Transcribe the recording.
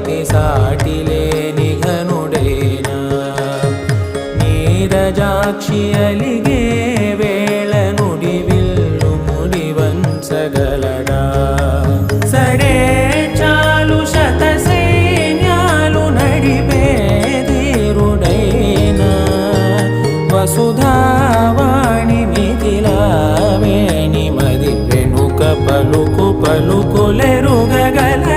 పతి సాటి లేని ఘనుడైనా నీరజాక్షి అలిగే వేళ నుడి విల్లు ముడి వంచగలడా సడే చాలు శత సైన్యాలు నడిపే ధీరుడైనా వసుధావాణి మిథిలావేణి మది వెనుక పలుకు పలుకులెరుగగల